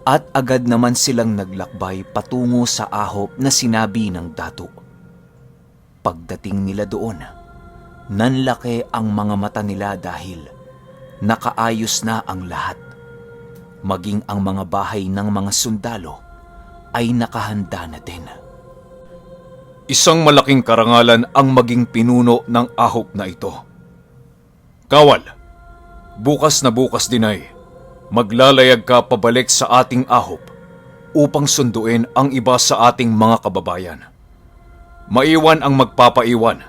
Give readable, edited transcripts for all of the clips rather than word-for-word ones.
At agad naman silang naglakbay patungo sa ahop na sinabi ng dato. Pagdating nila doon, nanlaki ang mga mata nila dahil nakaayos na ang lahat. Maging ang mga bahay ng mga sundalo ay nakahanda na din. Isang malaking karangalan ang maging pinuno ng ahop na ito. Kawal, bukas na bukas din ay maglalayag ka pabalik sa ating ahop upang sunduin ang iba sa ating mga kababayan. Maiwan ang magpapaiwan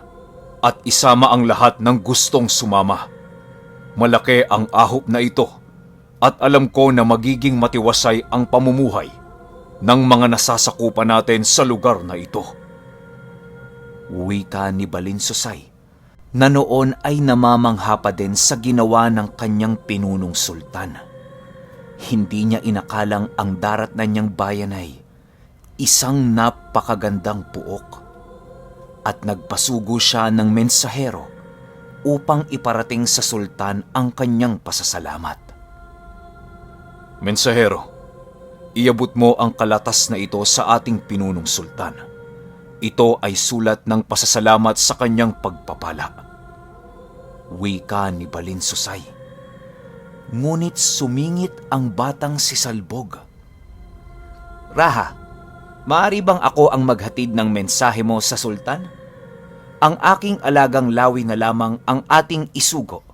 at isama ang lahat ng gustong sumama. Malaki ang ahop na ito at alam ko na magiging matiwasay ang pamumuhay ng mga nasasakupan natin sa lugar na ito. Wika ni Balinsusay na noon ay namamangha pa din sa ginawa ng kanyang pinunong sultan. Hindi niya inakalang ang daratnan niyang bayan ay isang napakagandang puok at nagpasugo siya ng mensahero upang iparating sa sultan ang kanyang pasasalamat. Mensahero, iabot mo ang kalatas na ito sa ating pinunong sultan. Ito ay sulat ng pasasalamat sa kanyang pagpapala. Wika ni Balinsusay. Ngunit sumingit ang batang si Salbog. Raha, maaari bang ako ang maghatid ng mensahe mo sa sultan? Ang aking alagang lawi na lamang ang ating isugo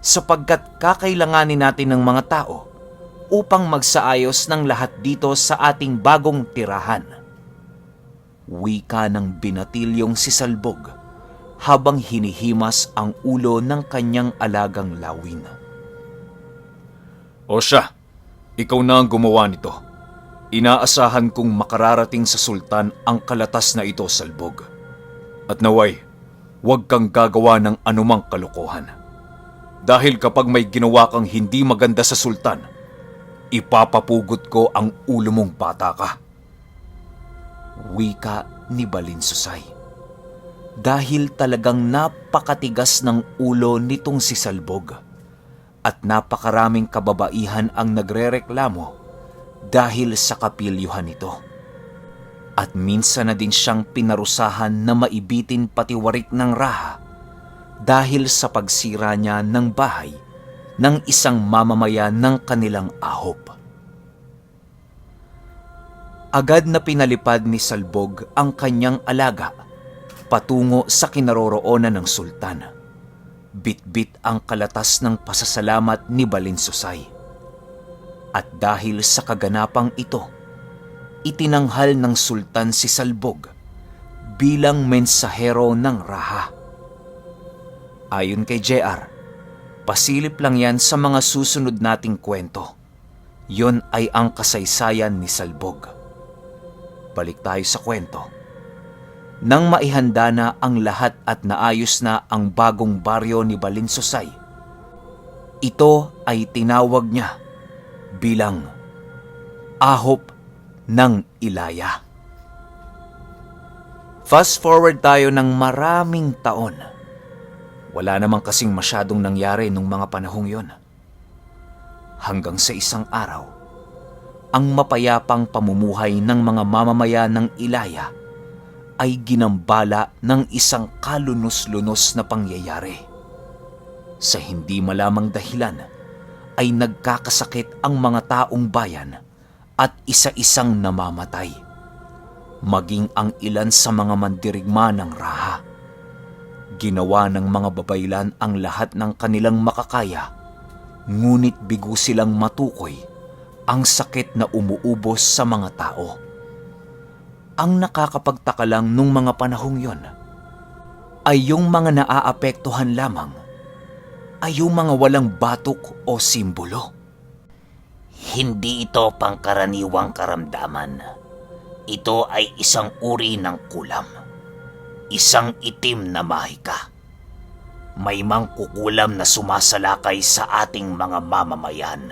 sapagkat kakailanganin natin ng mga tao upang magsaayos ng lahat dito sa ating bagong tirahan. Wika ng binatilyong si Salbog habang hinihimas ang ulo ng kanyang alagang lawin. O siya, ikaw na ang gumawa nito. Inaasahan kong makararating sa sultan ang kalatas na ito, Salbog. At naway, huwag kang gagawa ng anumang kalokohan. Dahil kapag may ginawa kang hindi maganda sa sultan, ipapapugot ko ang ulo mong bata ka. Wika ni Balinsusay. Dahil talagang napakatigas ng ulo nitong si Salbog at napakaraming kababaihan ang nagrereklamo dahil sa kapilyuhan nito. At minsan na din siyang pinarusahan na maibitin pati warik ng raha dahil sa pagsira niya ng bahay ng isang mamamayan ng kanilang ahop. Agad na pinalipad ni Salbog ang kanyang alaga patungo sa kinaroroonan ng sultan. Bit-bit ang kalatas ng pasasalamat ni Balinsusay. At dahil sa kaganapang ito, itinanghal ng sultan si Salbog bilang mensahero ng raha. Ayon kay JR, pasilip lang yan sa mga susunod nating kwento. Yon ay ang kasaysayan ni Salbog. Balik tayo sa kwento. Nang maihanda na ang lahat at naayos na ang bagong baryo ni Balinsusay, ito ay tinawag niya bilang Ahop ng Ilaya. Fast forward tayo ng maraming taon. Wala namang kasing masyadong nangyari nung mga panahong yon. Hanggang sa isang araw, ang mapayapang pamumuhay ng mga mamamayan ng Ilaya ay ginambala ng isang kalunos-lunos na pangyayari. Sa hindi malamang dahilan, ay nagkakasakit ang mga taong bayan at isa-isang namamatay. Maging ang ilan sa mga mandirigma ng raha. Ginawa ng mga babaylan ang lahat ng kanilang makakaya, ngunit bigo silang matukoy ang sakit na umuubos sa mga tao. Ang nakakapagtaka lang nung mga panahong yon ay yung mga naaapektuhan lamang ay yung mga walang batok o simbolo. Hindi ito pangkaraniwang karamdaman. Ito ay isang uri ng kulam. Isang itim na mahika. May mangkukulam na sumasalakay sa ating mga mamamayan.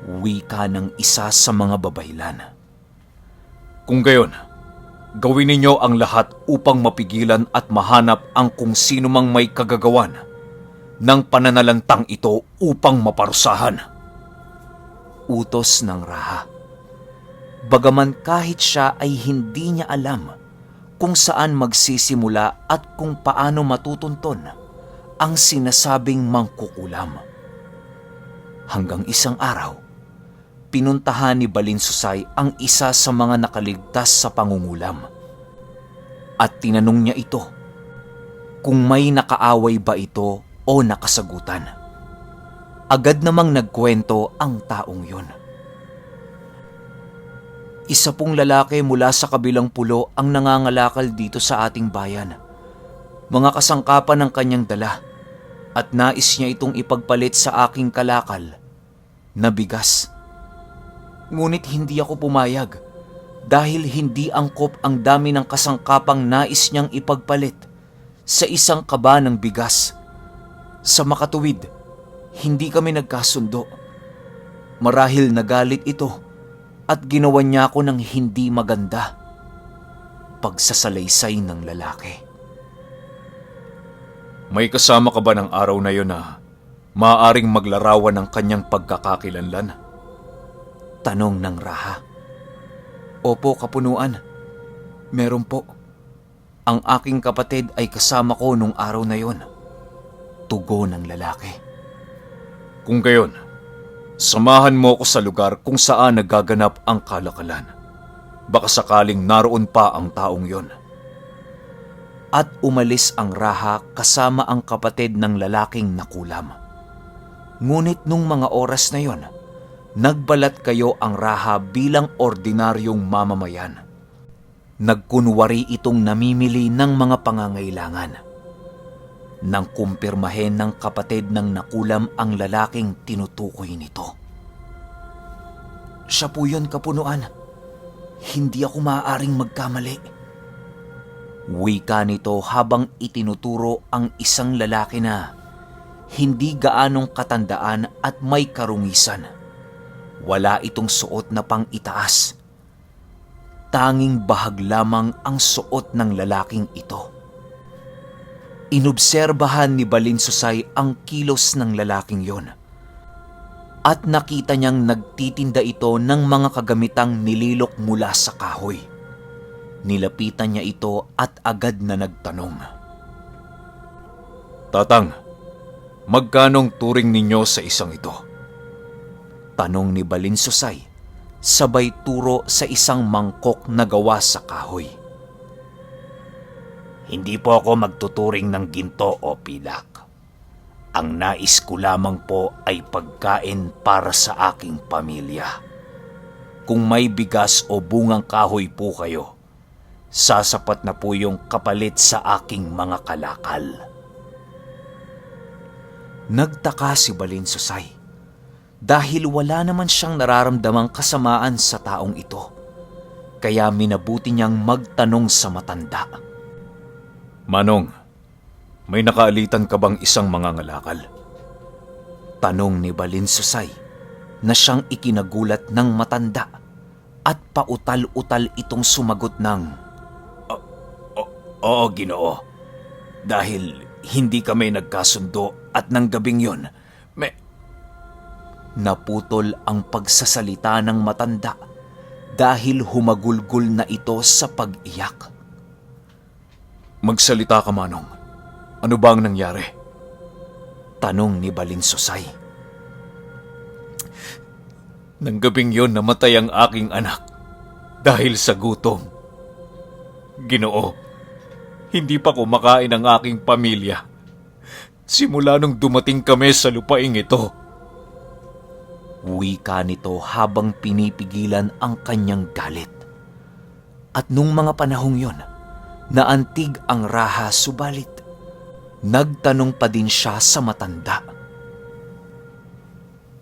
Wika ng isa sa mga babaylan. Kung gayon, gawin ninyo ang lahat upang mapigilan at mahanap ang kung sino mang may kagagawan ng pananalantang ito upang maparusahan. utos ng Raha. Bagaman kahit siya ay hindi niya alam kung saan magsisimula at kung paano matutunton ang sinasabing mangkukulam. Hanggang isang araw, pinuntahan ni Balinsusay ang isa sa mga nakaligtas sa pangungulam. At tinanong niya ito kung may nakaaway ba ito o nakasagutan. Agad namang nagkwento ang taong yun. Isa pong lalaki mula sa kabilang pulo ang nangangalakal dito sa ating bayan. Mga kasangkapan ng kanyang dala at nais niya itong ipagpalit sa aking kalakal na bigas. Ngunit hindi ako pumayag dahil hindi angkop ang dami ng kasangkapang nais niyang ipagpalit sa isang kaba ng bigas. Sa makatuwid, hindi kami nagkasundo. Marahil nagalit ito at ginawa niya ako ng hindi maganda. Pagsasalaysay ng lalaki. May kasama ka ba ng araw na yon na maaaring maglarawan ng kanyang pagkakakilanlan? Tanong ng Raha. Opo, kapunuan. Meron po. Ang aking kapatid ay kasama ko nung araw na yon. Tugon ng lalaki. Kung gayon, samahan mo ako sa lugar kung saan nagaganap ang kalakalan. Baka sakaling naroon pa ang taong yon. At umalis ang Raha kasama ang kapatid ng lalaking nakulam. Ngunit nung mga oras na yon, nagbalat kayo ang Raha bilang ordinaryong mamamayan. Nagkunwari itong namimili ng mga pangangailangan. Nang kumpirmahin ng kapatid ng nakulam ang lalaking tinutukoy nito. Siya po yun, kapunuan. Hindi ako maaaring magkamali. Wika nito habang itinuturo ang isang lalaki na hindi gaanong katandaan at may karungisan. Wala itong suot na pang-itaas. Tanging bahag lamang ang suot ng lalaking ito. Inobserbahan ni Balinsusay ang kilos ng lalaking yon. At nakita niyang nagtitinda ito ng mga kagamitang nililok mula sa kahoy. Nilapitan niya ito at agad na nagtanong. Tatang, magkanong turing ninyo sa isang ito? Tanong ni Balinsusay, sabay turo sa isang mangkok na gawa sa kahoy. Hindi po ako magtuturing ng ginto o pilak. Ang nais ko lamang po ay pagkain para sa aking pamilya. Kung may bigas o bungang kahoy po kayo, sasapat na po yung kapalit sa aking mga kalakal. Nagtaka si Balinsusay dahil wala naman siyang nararamdamang kasamaan sa taong ito. Kaya minabuti niyang magtanong sa matanda. Manong, may nakaalitan ka bang isang mangangalakal? Tanong ni Balinsusay na siyang ikinagulat ng matanda at pautal-utal itong sumagot ng, Oo, Ginoo. Dahil hindi kami nagkasundo at ng gabing yon, Naputol ang pagsasalita ng matanda dahil humagulgol na ito sa pag-iyak. Magsalita ka, Manong. Ano ba ang nangyari? Tanong ni Balinsusay. Nang gabing yon namatay ang aking anak dahil sa gutom. Ginoo, hindi pa kumakain ang aking pamilya simula nung dumating kami sa lupaing ito. Wika nito habang pinipigilan ang kanyang galit. At nung mga panahong yon, naantig ang Raha subalit nagtanong pa din siya sa matanda.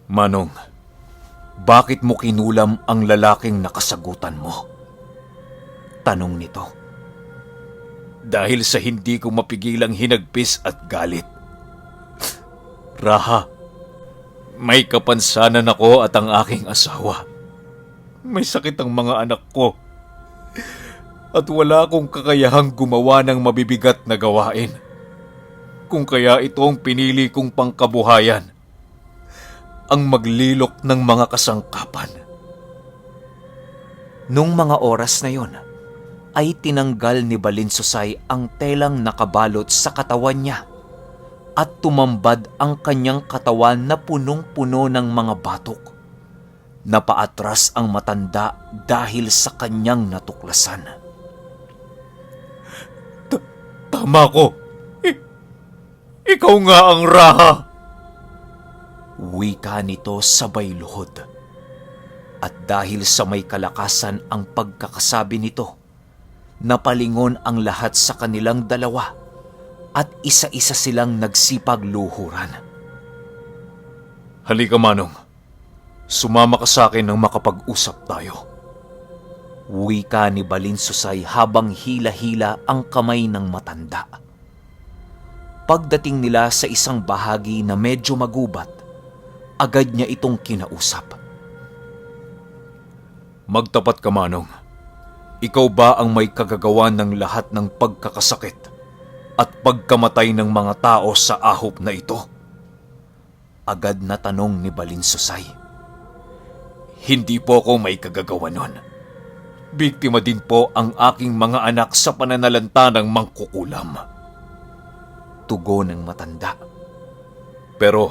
Manong, bakit mo kinulam ang lalaking nakasagutan mo? Tanong nito. Dahil sa hindi ko mapigilang hinagpis at galit. Raha, may kapansanan ako at ang aking asawa. May sakit ang mga anak ko. At wala akong kakayahang gumawa ng mabibigat na gawain. Kung kaya ito ang pinili kong pangkabuhayan. ang maglilok ng mga kasangkapan. Nung mga oras na yon, ay tinanggal ni Balinsusay ang telang nakabalot sa katawan niya at tumambad ang kanyang katawan na punong-puno ng mga batok. Napaatras ang matanda dahil sa kanyang natuklasan. Tama ko. Ikaw nga ang Raha. Wika nito sabay luhod. At dahil sa may kalakasan ang pagkakasabi nito, napalingon ang lahat sa kanilang dalawa at isa-isa silang nagsipagluhuran. Halika, Manong. Sumama ka sa akin nang makapag-usap tayo. Wika ni Balinsusay habang hila-hila ang kamay ng matanda. Pagdating nila sa isang bahagi na medyo magubat, agad niya itong kinausap. Magtapat ka, Manong. Ikaw ba ang may kagagawan ng lahat ng pagkakasakit at pagkamatay ng mga tao sa ahop na ito? Agad na tanong ni Balinsusay. Hindi po ako may kagagawa nun. Biktima din po ang aking mga anak sa pananalanta ng mangkukulam. Tugon ng matanda. Pero,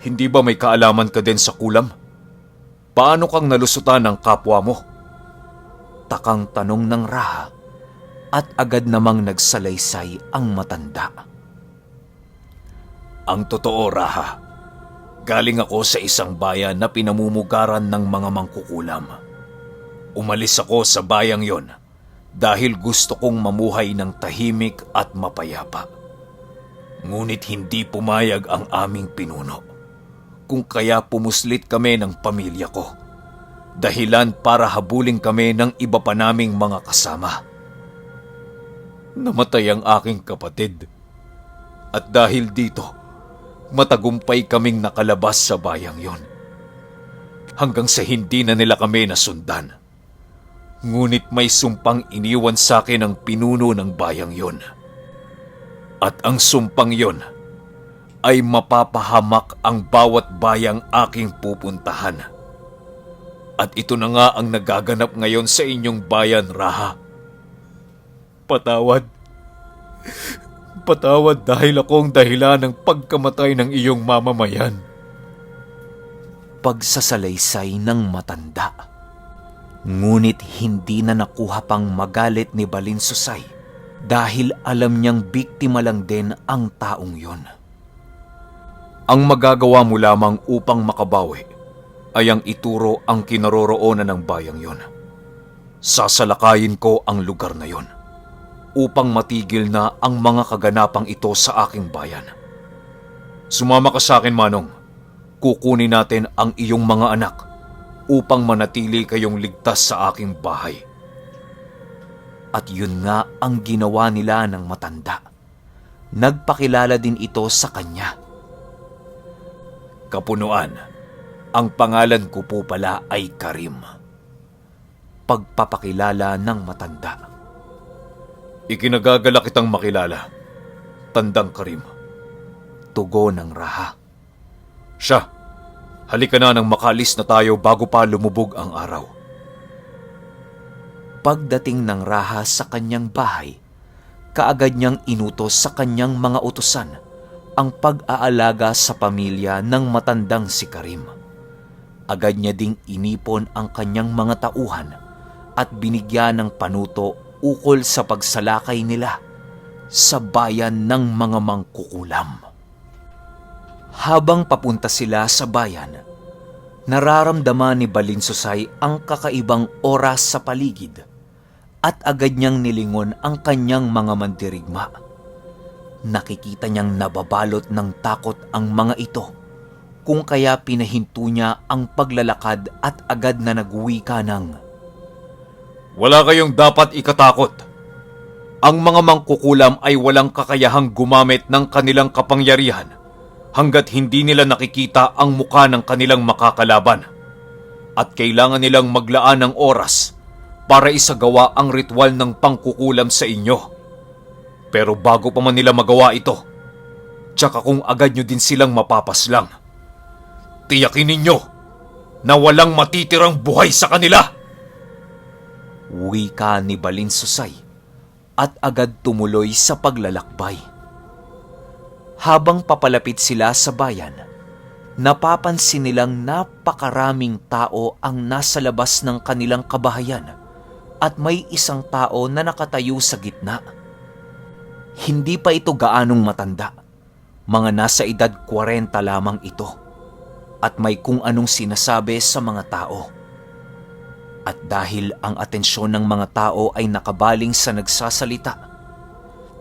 hindi ba may kaalaman ka din sa kulam? Paano kang nalusutan ng kapwa mo? Takang tanong ng Raha at agad namang nagsalaysay ang matanda. Ang totoo, Raha, galing ako sa isang bayan na pinamumugaran ng mga mangkukulam. Umalis ako sa bayang yon dahil gusto kong mamuhay ng tahimik at mapayapa. Ngunit hindi pumayag ang aming pinuno, kung kaya pumuslit kami ng pamilya ko. Dahilan para habulin kami ng iba pa naming mga kasama. Namatay ang aking kapatid. At dahil dito, matagumpay kaming nakalabas sa bayang yon. Hanggang sa hindi na nila kami nasundan. Ngunit may sumpang iniwan sa akin ang pinuno ng bayang yon. At ang sumpang yon ay mapapahamak ang bawat bayang aking pupuntahan. At ito na nga ang nagaganap ngayon sa inyong bayan, Raha. Patawad. Patawad dahil akong dahilan ng pagkamatay ng iyong mamamayan. Pagsasalaysay ng matanda. Ngunit hindi na nakuha pang magalit ni Balinsusay dahil alam niyang biktima lang din ang taong yon. Ang magagawa mo lamang upang makabawi ay ang ituro ang kinaroroonan ng bayang yon. Sasalakayin ko ang lugar na yon upang matigil na ang mga kaganapang ito sa aking bayan. Sumama ka sa akin, Manong. Kukunin natin ang iyong mga anak upang manatili kayong ligtas sa aking bahay. At yun nga ang ginawa nila ng matanda. Nagpakilala din ito sa kanya. Kapunuan, ang pangalan ko po pala ay Karim. Pagpapakilala ng matanda. Ikinagagala kitang makilala, Tandang Karim. Tugon ng Raha. Siya, halika na nang makalis na tayo bago pa lumubog ang araw. Pagdating ng Raha sa kanyang bahay, kaagad niyang inutos sa kanyang mga utusan ang pag-aalaga sa pamilya ng matandang si Karim. Agad niya ding inipon ang kanyang mga tauhan at binigyan ng panuto ukol sa pagsalakay nila sa bayan ng mga mangkukulam. Habang papunta sila sa bayan, nararamdaman ni Balinsusay ang kakaibang oras sa paligid at agad niyang nilingon ang kanyang mga mandirigma. Nakikita niyang nababalot ng takot ang mga ito, kung kaya pinahinto niya ang paglalakad at agad na nagwika ng, Wala kayong dapat ikatakot. Ang mga mangkukulam ay walang kakayahang gumamit ng kanilang kapangyarihan hanggat hindi nila nakikita ang muka ng kanilang makakalaban. At kailangan nilang maglaan ng oras para isagawa ang ritual ng pangkukulam sa inyo. Pero bago pa man nila magawa ito, tsaka kung agad nyo din silang mapapaslang, Tiyakin ninyo na walang matitirang buhay sa kanila. Wika ni Balinsusay at agad tumuloy sa paglalakbay. Habang papalapit sila sa bayan, napapansin nilang napakaraming tao ang nasa labas ng kanilang kabahayan at may isang tao na nakatayo sa gitna. Hindi pa ito gaanong matanda, mga nasa edad 40 lamang ito, at may kung anong sinasabi sa mga tao. At dahil ang atensyon ng mga tao ay nakabaling sa nagsasalita,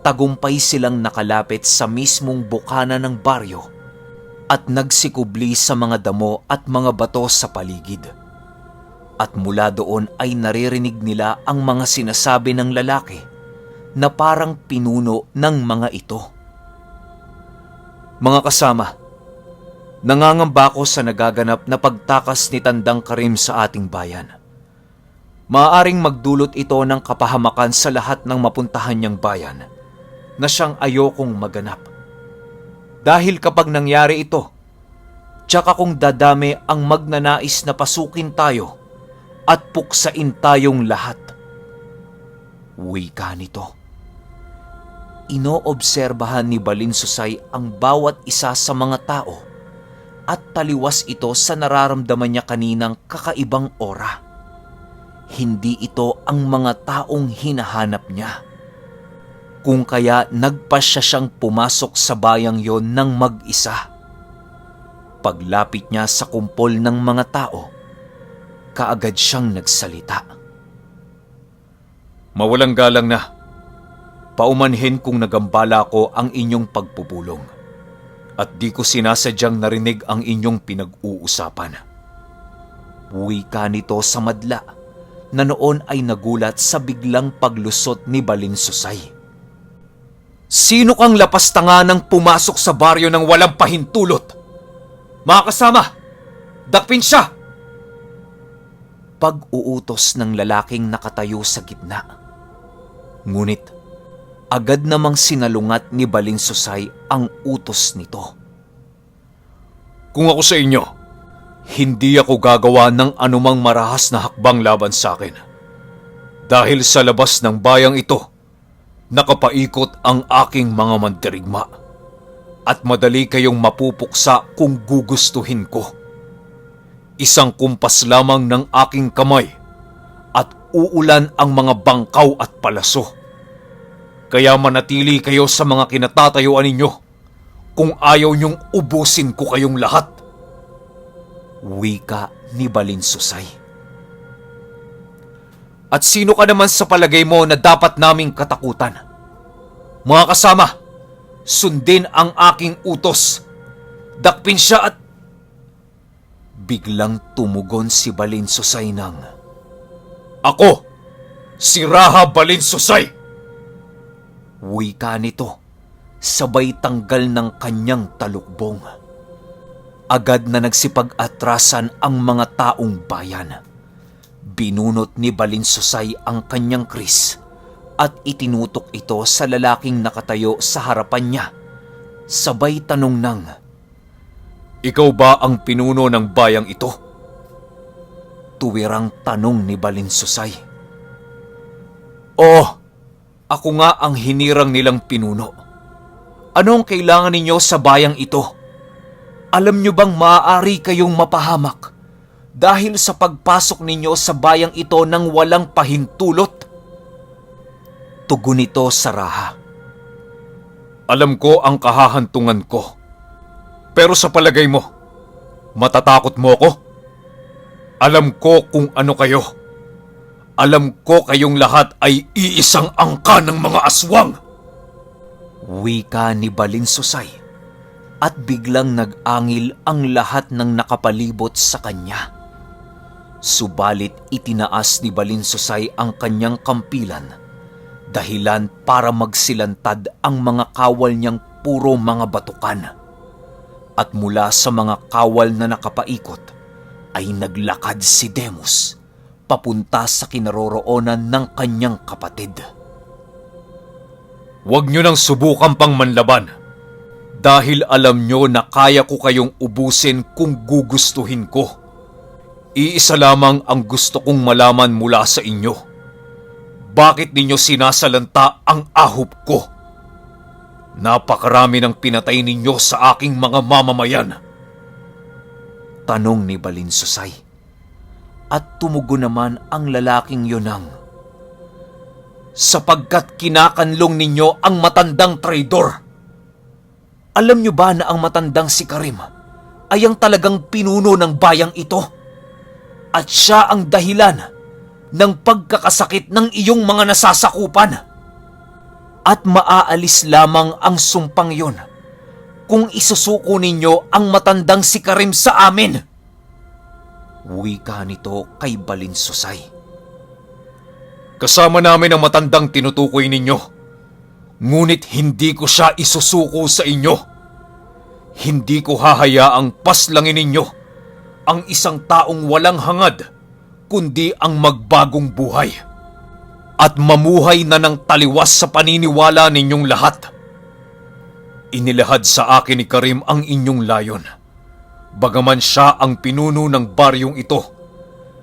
tagumpay silang nakalapit sa mismong bukana ng baryo at nagsikubli sa mga damo at mga bato sa paligid. At mula doon ay naririnig nila ang mga sinasabi ng lalaki na parang pinuno ng mga ito. Mga kasama, nangangamba ako sa nagaganap na pagtakas ni Tandang Karim sa ating bayan. Maaaring magdulot ito ng kapahamakan sa lahat ng mapuntahan niyang bayan na siyang ayokong maganap. Dahil kapag nangyari ito, tsaka kung dadami ang magnanais na pasukin tayo at puksain tayong lahat. Wika nito. Inoobserbahan ni Balinsusay ang bawat isa sa mga tao at taliwas ito sa nararamdaman niya kaninang kakaibang aura. Hindi ito ang mga taong hinahanap niya. Kung kaya nagpasya siyang pumasok sa bayang yon ng mag-isa. Paglapit niya sa kumpol ng mga tao, kaagad siyang nagsalita. Mawalang galang na. Paumanhin kung nagambala ko ang inyong pagpupulong at di ko sinasadyang narinig ang inyong pinag-uusapan. Wika nito sa madla na noon ay nagulat sa biglang paglusot ni Balinsusay. Sino kang lapastanga nang pumasok sa baryo ng walang pahintulot? Mga kasama, dakpin siya! Pag-uutos ng lalaking nakatayo sa gitna. Ngunit, agad namang sinalungat ni Balinsusay ang utos nito. Kung ako sa inyo, hindi ako gagawa ng anumang marahas na hakbang laban sa akin. Dahil sa labas ng bayang ito, nakapaikot ang aking mga mandirigma at madali kayong mapupuksa kung gugustuhin ko. Isang kumpas lamang ng aking kamay at uulan ang mga bangkaw at palaso. Kaya manatili kayo sa mga kinatatayuan ninyo kung ayaw niyong ubusin ko kayong lahat. Wika ni Balinsusay. At sino ka naman sa palagay mo na dapat naming katakutan? Mga kasama, sundin ang aking utos. Dakpin siya at... Biglang tumugon si Balinsusay ng, Ako, si Raha Balinsusay! Wika nito, sabay tanggal ng kanyang talukbong. Agad na nagsipag-atrasan ang mga taong bayan. Binunot ni Balinsusay ang kanyang kris at itinutok ito sa lalaking nakatayo sa harapan niya. Sabay tanong ng, Ikaw ba ang pinuno ng bayang ito? Tuwirang tanong ni Balinsusay. Oo, ako nga ang hinirang nilang pinuno. Anong kailangan ninyo sa bayang ito? Alam niyo bang maaari kayong mapahamak dahil sa pagpasok ninyo sa bayang ito ng walang pahintulot? Tugon nito sa Raha. Alam ko ang kahahantungan ko. Pero sa palagay mo, matatakot mo ako? Alam ko kung ano kayo. Alam ko kayong lahat ay iisang angka ng mga aswang. Wika ni Balinsusay. At biglang nag-angil ang lahat ng nakapalibot sa kanya. Subalit itinaas ni Balinsusay ang kanyang kampilan, dahilan para magsilantad ang mga kawal niyang puro mga batukan. At mula sa mga kawal na nakapaikot, ay naglakad si Demus, papunta sa kinaroroonan ng kanyang kapatid. Huwag niyo nang subukan pang manlaban. Dahil alam nyo na kaya ko kayong ubusin kung gugustuhin ko. Iisa lamang ang gusto kong malaman mula sa inyo. Bakit ninyo sinasalanta ang ahop ko? Napakarami ng pinatay ninyo sa aking mga mamamayan. Tanong ni Balinsusay. At tumugon naman ang lalaking yun ng, sapagkat kinakanlong ninyo ang matandang traidor. Alam nyo ba na ang matandang si Karim ay ang talagang pinuno ng bayang ito? At siya ang dahilan ng pagkakasakit ng iyong mga nasasakupan. At maaalis lamang ang sumpang yon kung isusuko ninyo ang matandang si Karim sa amin. Wika nito kay Balinsusay. Kasama namin ang matandang tinutukoy ninyo. Ngunit hindi ko siya isusuko sa inyo. Hindi ko hahayaang paslangin ninyo ang isang taong walang hangad, kundi ang magbagong buhay. At mamuhay na ng taliwas sa paniniwala ninyong lahat. Inilahad sa akin ni Karim ang inyong layon. Bagaman siya ang pinuno ng baryong ito,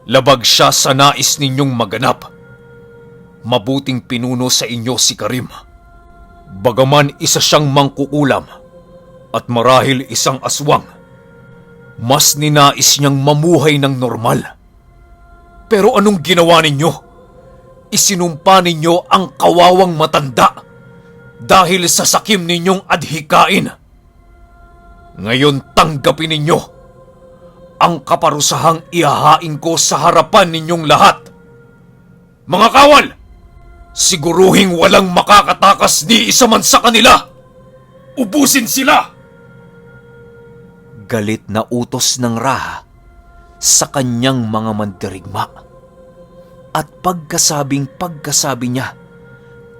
labag siya sa nais ninyong maganap. Mabuting pinuno sa inyo si Karim. Bagaman isa siyang mangkukulam at marahil isang aswang, mas ninais niyang mamuhay ng normal. Pero anong ginawa ninyo? Isinumpa ninyo ang kawawang matanda dahil sa sakim ninyong adhikain. Ngayon tanggapin ninyo ang kaparusahang ihahain ko sa harapan ninyong lahat. Mga kawal! Siguruhing walang makakatakas ni isa man sa kanila! Ubusin sila! Galit na utos ng Raha sa kanyang mga mandirigma. At pagkasabi niya,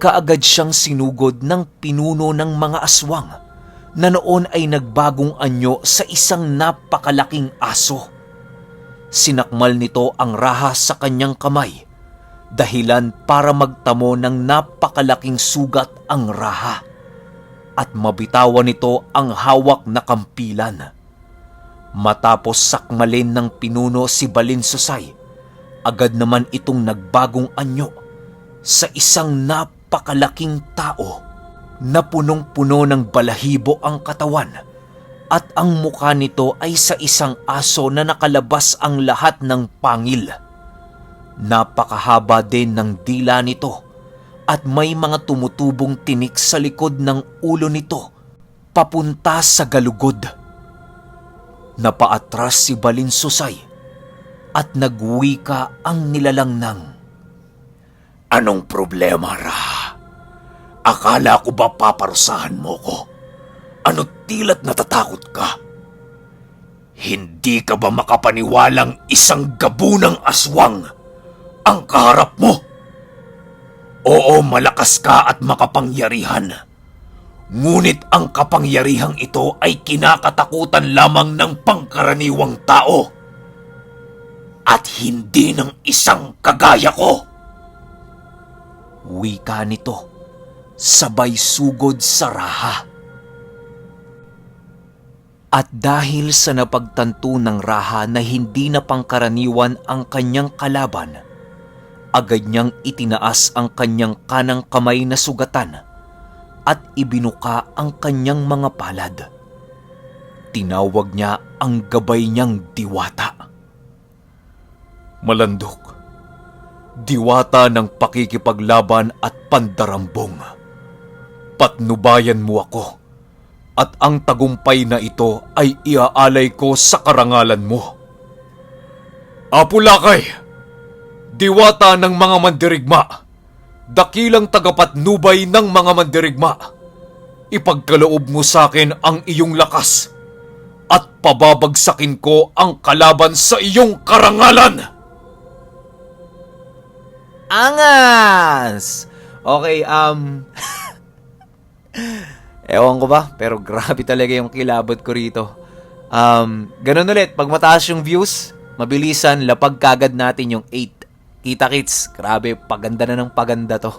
kaagad siyang sinugod ng pinuno ng mga aswang na noon ay nagbagong anyo sa isang napakalaking aso. Sinakmal nito ang Raha sa kanyang kamay, dahilan para magtamo ng napakalaking sugat ang Raha at mabitawan nito ang hawak na kampilan. Matapos sakmalin ng pinuno si Balinsusay, agad naman itong nagbagong anyo sa isang napakalaking tao na punong-puno ng balahibo ang katawan at ang mukha nito ay sa isang aso na nakalabas ang lahat ng pangil. Napakahaba din ng dila nito at may mga tumutubong tinik sa likod ng ulo nito papunta sa galugod. Napaatras si Balinsusay at nagwika ang nilalang ng, Anong problema, Raha? Akala ko ba paparusahan mo ko? Ano't tila't natatakot ka? Hindi ka ba makapaniwalang isang gabunang aswang ang kaharap mo? Oo, malakas ka at makapangyarihan. Ngunit ang kapangyarihang ito ay kinakatakutan lamang ng pangkaraniwang tao. At hindi ng isang kagaya ko. Wika nito, sabay sugod sa Raha. At dahil sa napagtanto ng Raha na hindi na pangkaraniwan ang kanyang kalaban, agad niyang itinaas ang kanyang kanang kamay na sugatan at ibinuka ang kanyang mga palad. Tinawag niya ang gabay niyang diwata. Malandok, diwata ng pakikipaglaban at pandarambong. Patnubayan mo ako at ang tagumpay na ito ay iaalay ko sa karangalan mo. Apo Lakay, diwata ng mga mandirigma, dakilang tagapatnubay ng mga mandirigma, ipagkaloob mo sa akin ang iyong lakas at pababagsakin ko ang kalaban sa iyong karangalan. Angas! Okay, ewan ko ba, pero grabe talaga yung kilabot ko rito. Ganun ulit, pag mataas yung views, mabilisan, lapag kagad natin yung 8. Kita kits, grabe, paganda na ng paganda to.